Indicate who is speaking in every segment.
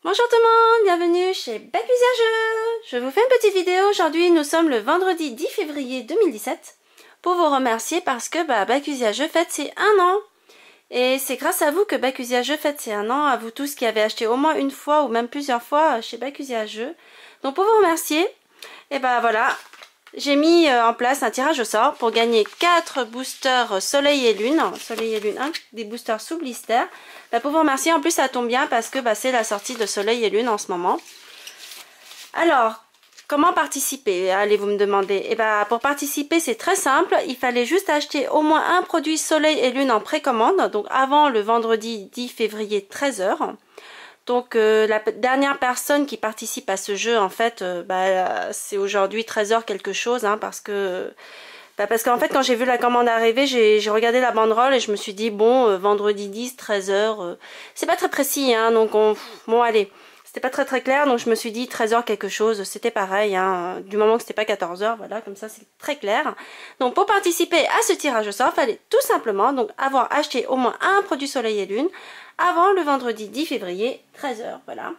Speaker 1: Bonjour tout le monde, bienvenue chez Bacusia Jeux. Je vous fais une petite vidéo. Aujourd'hui, nous sommes le vendredi 10 février 2017 pour vous remercier parce que Bacusia Jeux fête ses 1 an. Et c'est grâce à vous que Bacusia Jeux fête ses 1 an, à vous tous qui avez acheté au moins une fois ou même plusieurs fois chez Bacusia Jeux. Donc pour vous remercier, et voilà, j'ai mis en place un tirage au sort pour gagner 4 boosters Soleil et Lune, des boosters sous blister. Pour vous remercier, en plus ça tombe bien parce que c'est la sortie de Soleil et Lune en ce moment. Alors, comment participer? Allez-vous me demander. Pour participer, c'est très simple. Il fallait juste acheter au moins un produit Soleil et Lune en précommande, donc avant le vendredi 10 février 13 h. Donc la dernière personne qui participe à ce jeu, en fait, c'est aujourd'hui 13 h quelque chose, parce que qu'en fait quand j'ai vu la commande arriver, j'ai regardé la banderole et je me suis dit bon, vendredi 10, 13 h, c'est pas très précis, donc bon allez, c'était pas très clair, donc je me suis dit 13 h quelque chose, c'était pareil, du moment que c'était pas 14 h, voilà, comme ça c'est très clair. Donc pour participer à ce tirage au sort, il fallait tout simplement donc avoir acheté au moins un produit Soleil et Lune avant le vendredi 10 février 13 h, voilà.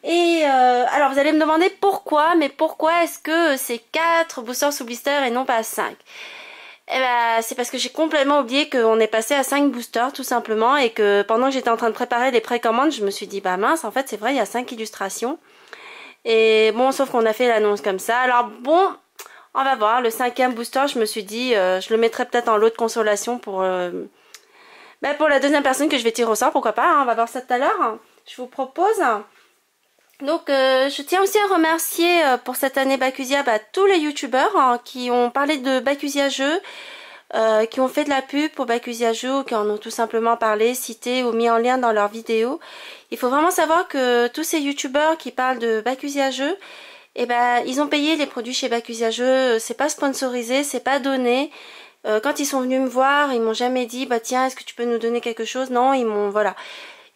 Speaker 1: Et alors vous allez me demander pourquoi, mais pourquoi est-ce que c'est 4 boosters sous blister et non pas 5? C'est parce que j'ai complètement oublié qu'on est passé à 5 boosters tout simplement, et que pendant que j'étais en train de préparer les précommandes, je me suis dit mince, en fait c'est vrai, il y a 5 illustrations. Et bon, sauf qu'on a fait l'annonce comme ça. Alors bon, on va voir, le 5e booster, je me suis dit, je le mettrai peut-être en lot de consolation pour la deuxième personne que je vais tirer au sort, pourquoi pas, on va voir ça tout à l'heure. Je vous propose... Donc je tiens aussi à remercier pour cette année Bacusia tous les youtubeurs qui ont parlé de Bacusia Jeux, qui ont fait de la pub pour Bacusia Jeux, ou qui en ont tout simplement parlé, cité ou mis en lien dans leurs vidéos. Il faut vraiment savoir que tous ces youtubeurs qui parlent de Bacusia Jeux, ils ont payé les produits chez Bacusia Jeux, c'est pas sponsorisé, c'est pas donné. Quand ils sont venus me voir, ils m'ont jamais dit tiens, est-ce que tu peux nous donner quelque chose? Non, ils m'ont voilà.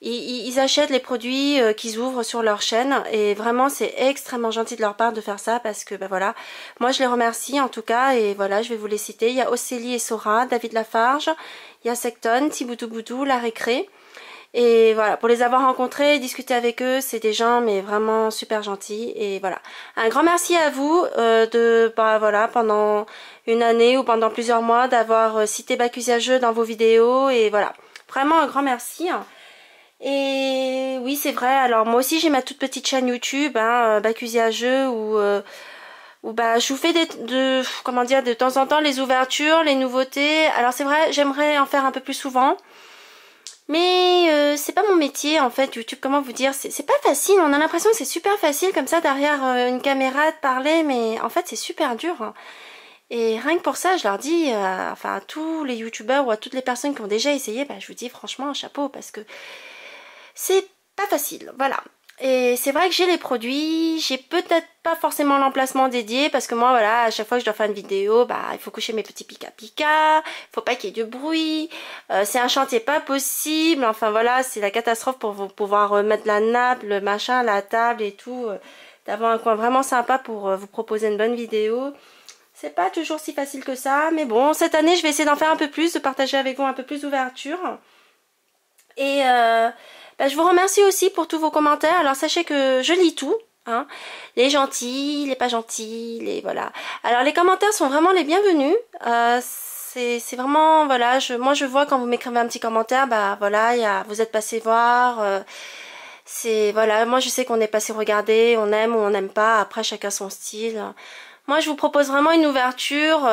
Speaker 1: Ils achètent les produits qu'ils ouvrent sur leur chaîne, et vraiment c'est extrêmement gentil de leur part de faire ça, parce que voilà, moi je les remercie en tout cas, et voilà, je vais vous les citer. Il y a Océlie et Sora, David Lafarge, il y a Secton, Thiboudou Boudou, La Récré, et voilà, pour les avoir rencontrés, discuter avec eux, c'est des gens mais vraiment super gentils. Et voilà, un grand merci à vous voilà, pendant une année ou pendant plusieurs mois d'avoir cité Bacusia Jeux dans vos vidéos, et voilà, vraiment un grand merci. Et oui, c'est vrai, alors moi aussi j'ai ma toute petite chaîne YouTube, Bacusia Jeux, où je vous fais de temps en temps les ouvertures, les nouveautés. Alors c'est vrai, j'aimerais en faire un peu plus souvent, mais c'est pas mon métier en fait, YouTube, comment vous dire, c'est pas facile. On a l'impression que c'est super facile comme ça derrière une caméra de parler, mais en fait c'est super dur. Et rien que pour ça, je leur dis, à tous les youtubeurs ou à toutes les personnes qui ont déjà essayé, je vous dis franchement chapeau, parce que c'est pas facile, voilà. Et c'est vrai que j'ai les produits, j'ai peut-être pas forcément l'emplacement dédié, parce que moi voilà, à chaque fois que je dois faire une vidéo, il faut coucher mes petits pika-pika, faut pas qu'il y ait de bruit, c'est un chantier pas possible, enfin voilà, c'est la catastrophe pour pouvoir mettre la nappe, le machin, la table et tout, d'avoir un coin vraiment sympa pour vous proposer une bonne vidéo. C'est pas toujours si facile que ça, mais bon, cette année je vais essayer d'en faire un peu plus, de partager avec vous un peu plus d'ouverture. Et je vous remercie aussi pour tous vos commentaires. Alors sachez que je lis tout, les gentils, les pas gentils, les voilà. Alors les commentaires sont vraiment les bienvenus. C'est vraiment voilà, moi je vois quand vous m'écrivez un petit commentaire, voilà, vous êtes passé voir. C'est voilà, moi je sais qu'on est passé regarder, on aime ou on n'aime pas. Après chacun son style. Moi je vous propose vraiment une ouverture.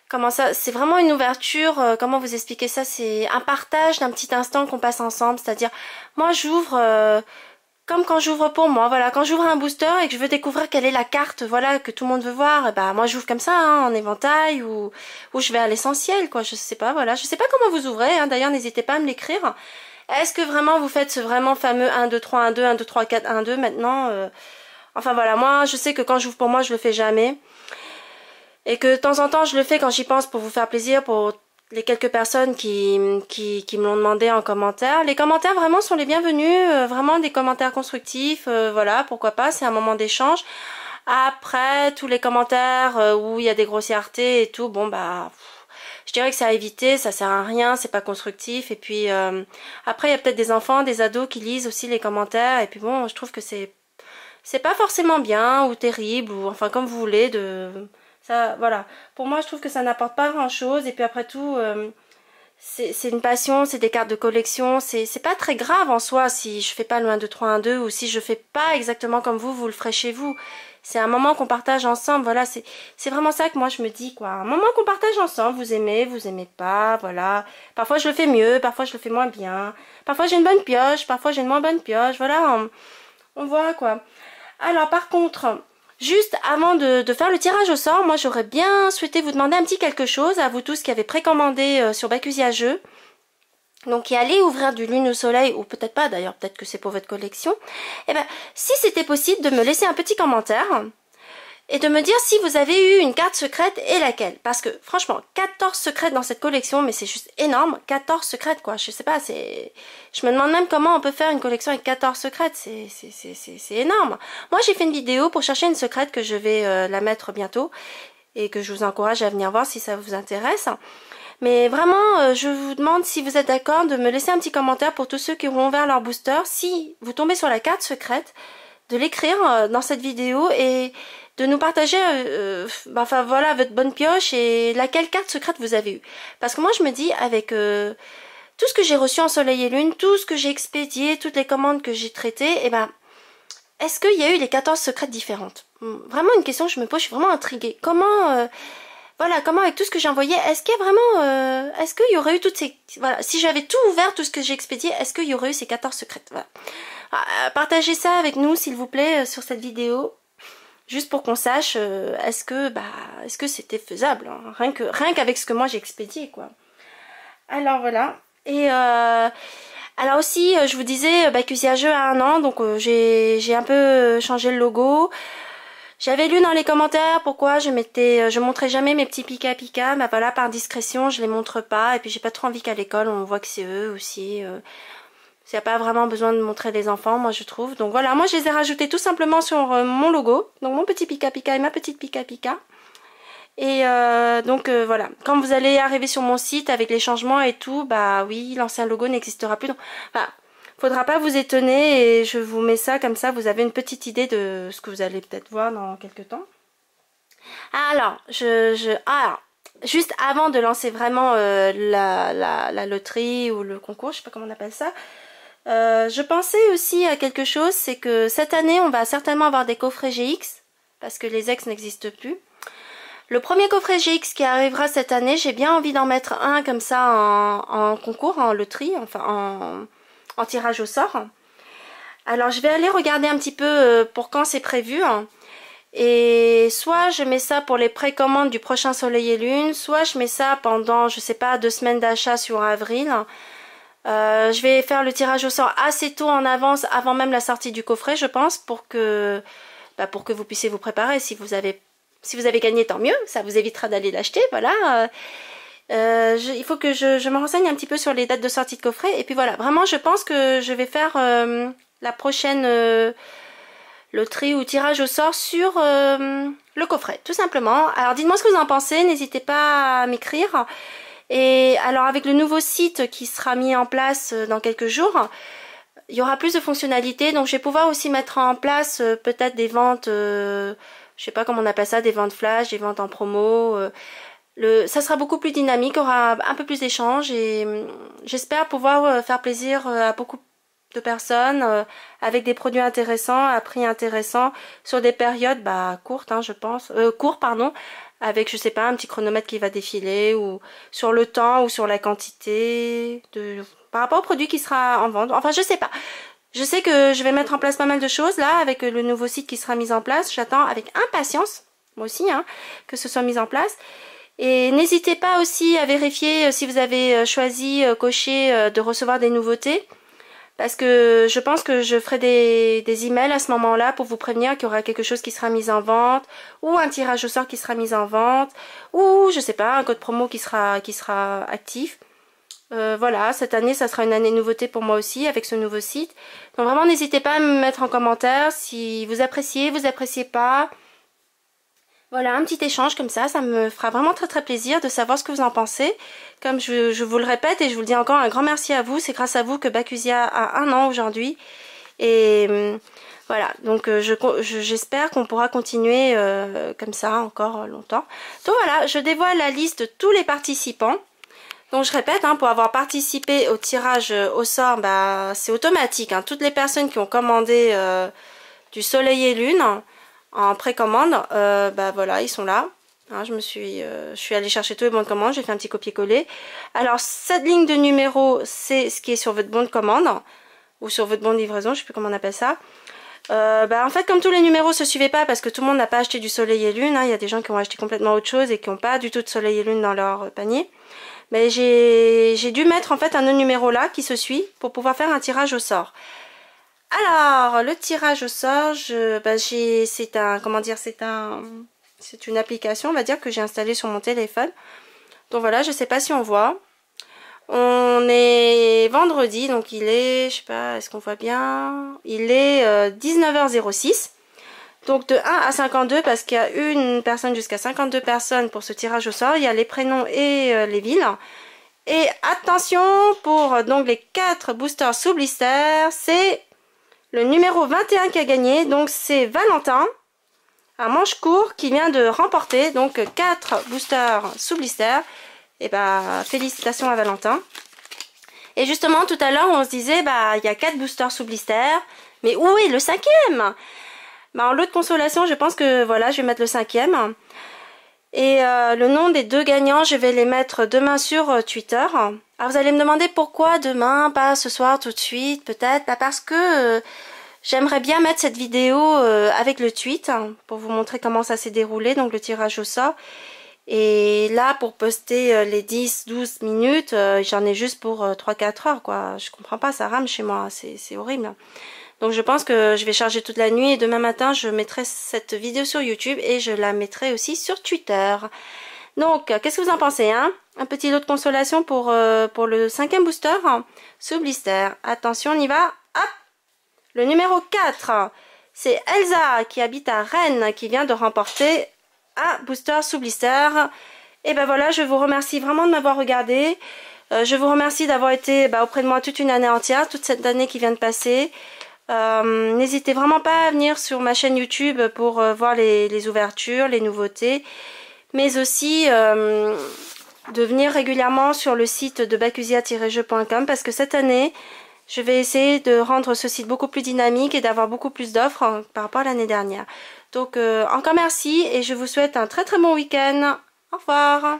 Speaker 1: Comment ça? C'est vraiment une ouverture, comment vous expliquer ça? C'est un partage d'un petit instant qu'on passe ensemble, c'est-à-dire, moi j'ouvre comme quand j'ouvre pour moi, voilà, quand j'ouvre un booster et que je veux découvrir quelle est la carte, voilà, que tout le monde veut voir, moi j'ouvre comme ça, en éventail, ou je vais à l'essentiel, quoi, je sais pas, voilà, je sais pas comment vous ouvrez, d'ailleurs n'hésitez pas à me l'écrire. Est-ce que vraiment vous faites ce vraiment fameux 1, 2, 3, 1, 2, 1, 2, 3, 4, 1, 2 maintenant enfin voilà, moi je sais que quand j'ouvre pour moi, je le fais jamais. Et que de temps en temps je le fais quand j'y pense pour vous faire plaisir, pour les quelques personnes qui me l'ont demandé en commentaire. Les commentaires vraiment sont les bienvenus, vraiment des commentaires constructifs, voilà, pourquoi pas, c'est un moment d'échange. Après, tous les commentaires où il y a des grossièretés et tout, bon je dirais que c'est à éviter, ça sert à rien, c'est pas constructif. Et puis après il y a peut-être des enfants, des ados qui lisent aussi les commentaires. Et puis bon, je trouve que c'est pas forcément bien ou terrible ou enfin comme vous voulez de ça. Voilà, pour moi je trouve que ça n'apporte pas grand-chose. Et puis après tout, c'est une passion, c'est des cartes de collection, c'est pas très grave en soi si je fais pas le 1, 2, 3, 1, 2 ou si je fais pas exactement comme vous le ferez chez vous. C'est un moment qu'on partage ensemble, voilà, c'est vraiment ça que moi je me dis, quoi. Un moment qu'on partage ensemble, vous aimez pas, voilà. Parfois je le fais mieux, parfois je le fais moins bien. Parfois j'ai une bonne pioche, parfois j'ai une moins bonne pioche, voilà, on voit, quoi. Alors par contre, juste avant de faire le tirage au sort, moi j'aurais bien souhaité vous demander un petit quelque chose à vous tous qui avez précommandé sur Bacusia Jeux. Donc qui allez ouvrir du Lune au Soleil, ou peut-être pas d'ailleurs, peut-être que c'est pour votre collection. Et ben, si c'était possible de me laisser un petit commentaire et de me dire si vous avez eu une carte secrète et laquelle. Parce que franchement, 14 secrètes dans cette collection, mais c'est juste énorme. 14 secrètes quoi, je sais pas, je me demande même comment on peut faire une collection avec 14 secrètes, c'est énorme. Moi j'ai fait une vidéo pour chercher une secrète que je vais la mettre bientôt et que je vous encourage à venir voir si ça vous intéresse. Mais vraiment, je vous demande si vous êtes d'accord de me laisser un petit commentaire pour tous ceux qui auront ouvert leur booster. Si vous tombez sur la carte secrète, de l'écrire dans cette vidéo et de nous partager enfin voilà, votre bonne pioche et laquelle carte secrète vous avez eu. Parce que moi je me dis avec tout ce que j'ai reçu en Soleil et Lune, tout ce que j'ai expédié, toutes les commandes que j'ai traitées, et ben est-ce qu'il y a eu les 14 secrètes différentes? Vraiment une question que je me pose, je suis vraiment intriguée. Comment voilà, comment avec tout ce que j'ai envoyé, est-ce qu'il y a vraiment, est-ce qu'il y aurait eu toutes ces, voilà, si j'avais tout ouvert, tout ce que j'ai expédié, est-ce qu'il y aurait eu ces 14 secrètes, voilà. Partagez ça avec nous, s'il vous plaît, sur cette vidéo, juste pour qu'on sache, est-ce que c'était faisable, hein, rien qu'avec ce que moi j'ai expédié, quoi. Alors voilà, et alors aussi, je vous disais, Bacusia Jeux a 1 an, donc j'ai un peu changé le logo. J'avais lu dans les commentaires pourquoi je montrais jamais mes petits Pika Pika, mais voilà, par discrétion, je les montre pas, et puis j'ai pas trop envie qu'à l'école, on voit que c'est eux aussi. Il n'y a pas vraiment besoin de montrer les enfants, moi je trouve. Donc voilà, moi je les ai rajoutés tout simplement sur mon logo, donc mon petit Pika Pika et ma petite Pika Pika. Et donc voilà, quand vous allez arriver sur mon site avec les changements et tout, bah oui, l'ancien logo n'existera plus. Donc, enfin, faudra pas vous étonner et je vous mets ça comme ça, vous avez une petite idée de ce que vous allez peut-être voir dans quelques temps. Alors, juste avant de lancer vraiment la loterie ou le concours, je sais pas comment on appelle ça, je pensais aussi à quelque chose, c'est que cette année, on va certainement avoir des coffrets GX, parce que les ex n'existent plus. Le premier coffret GX qui arrivera cette année, j'ai bien envie d'en mettre un comme ça en concours, en loterie, enfin en tirage au sort. Alors je vais aller regarder un petit peu pour quand c'est prévu. Et soit je mets ça pour les précommandes du prochain Soleil et Lune, soit je mets ça pendant, je sais pas, 2 semaines d'achat sur avril. Je vais faire le tirage au sort assez tôt en avance, avant même la sortie du coffret, je pense, pour que vous puissiez vous préparer. Si vous avez gagné, tant mieux, ça vous évitera d'aller l'acheter, voilà. Il faut que je me renseigne un petit peu sur les dates de sortie de coffret. Et puis voilà, vraiment je pense que je vais faire la prochaine loterie ou tirage au sort sur le coffret, tout simplement. Alors dites-moi ce que vous en pensez, n'hésitez pas à m'écrire. Et alors avec le nouveau site qui sera mis en place dans quelques jours, il y aura plus de fonctionnalités. Donc je vais pouvoir aussi mettre en place peut-être des ventes, je sais pas comment on appelle ça, des ventes flash, des ventes en promo. Ça sera beaucoup plus dynamique, aura un peu plus d'échanges et j'espère pouvoir faire plaisir à beaucoup de personnes avec des produits intéressants, à prix intéressants, sur des périodes courtes, hein, je pense, courts pardon, avec je sais pas un petit chronomètre qui va défiler ou sur le temps ou sur la quantité par rapport au produit qui sera en vente. Enfin je sais pas. Je sais que je vais mettre en place pas mal de choses là avec le nouveau site qui sera mis en place. J'attends avec impatience, moi aussi, hein, que ce soit mis en place. Et n'hésitez pas aussi à vérifier si vous avez choisi, coché de recevoir des nouveautés. Parce que je pense que je ferai des emails à ce moment-là pour vous prévenir qu'il y aura quelque chose qui sera mis en vente, ou un tirage au sort qui sera mis en vente, ou je sais pas, un code promo qui sera actif. Voilà, cette année ça sera une année nouveauté pour moi aussi avec ce nouveau site. Donc vraiment n'hésitez pas à me mettre en commentaire si vous appréciez pas. Voilà, un petit échange comme ça me fera vraiment très très plaisir de savoir ce que vous en pensez. Comme je vous le répète et je vous le dis encore, un grand merci à vous. C'est grâce à vous que Bacusia a 1 an aujourd'hui. Et voilà, donc j'espère qu'on pourra continuer comme ça encore longtemps. Donc voilà, je dévoile la liste de tous les participants. Donc je répète, hein, pour avoir participé au tirage au sort, bah, c'est automatique. Hein. Toutes les personnes qui ont commandé du Soleil et Lune en précommande, bah voilà, ils sont là. Hein, je suis allée chercher tous les bons de commande, j'ai fait un petit copier-coller. Alors cette ligne de numéros, c'est ce qui est sur votre bon de commande ou sur votre bon de livraison, je sais plus comment on appelle ça. Bah en fait, comme tous les numéros se suivaient pas parce que tout le monde n'a pas acheté du Soleil et Lune, hein, il y a des gens qui ont acheté complètement autre chose et qui n'ont pas du tout de Soleil et Lune dans leur panier. Mais j'ai dû mettre en fait un autre numéro là qui se suit pour pouvoir faire un tirage au sort. Alors le tirage au sort, c'est une application, on va dire, que j'ai installée sur mon téléphone. Donc voilà, je sais pas si on voit. On est vendredi, donc il est, je sais pas, est-ce qu'on voit bien? Il est 19h06. Donc de 1 à 52, parce qu'il y a une personne jusqu'à 52 personnes pour ce tirage au sort. Il y a les prénoms et les villes. Et attention, pour donc les 4 boosters sous blister, c'est le numéro 21 qui a gagné. Donc c'est Valentin, un manche court, qui vient de remporter donc 4 boosters sous blister. Et bah félicitations à Valentin. Et justement tout à l'heure on se disait bah il y a 4 boosters sous blister, mais où est le 5e? Bah, en lot de consolation, je pense que voilà, je vais mettre le 5e. Et le nom des 2 gagnants, je vais les mettre demain sur Twitter. Alors vous allez me demander pourquoi demain, pas ce soir tout de suite, peut-être. Bah, parce que j'aimerais bien mettre cette vidéo avec le tweet pour vous montrer comment ça s'est déroulé, donc le tirage au sort. Et là, pour poster les 10-12 minutes, j'en ai juste pour 3-4 heures, quoi. Je comprends pas, ça rame chez moi, c'est horrible. Donc je pense que je vais charger toute la nuit et demain matin je mettrai cette vidéo sur YouTube et je la mettrai aussi sur Twitter. Donc qu'est-ce que vous en pensez, hein? Un petit lot de consolation pour le 5e booster sous blister. Attention, on y va. Hop! Le numéro 4, c'est Elsa qui habite à Rennes qui vient de remporter un booster sous blister. Et ben voilà, je vous remercie vraiment de m'avoir regardé. Je vous remercie d'avoir été auprès de moi toute une année entière, toute cette année qui vient de passer. N'hésitez vraiment pas à venir sur ma chaîne YouTube pour voir les ouvertures, les nouveautés, mais aussi de venir régulièrement sur le site de bacusia-jeux.com parce que cette année je vais essayer de rendre ce site beaucoup plus dynamique et d'avoir beaucoup plus d'offres par rapport à l'année dernière. Donc encore merci et je vous souhaite un très très bon week-end. Au revoir.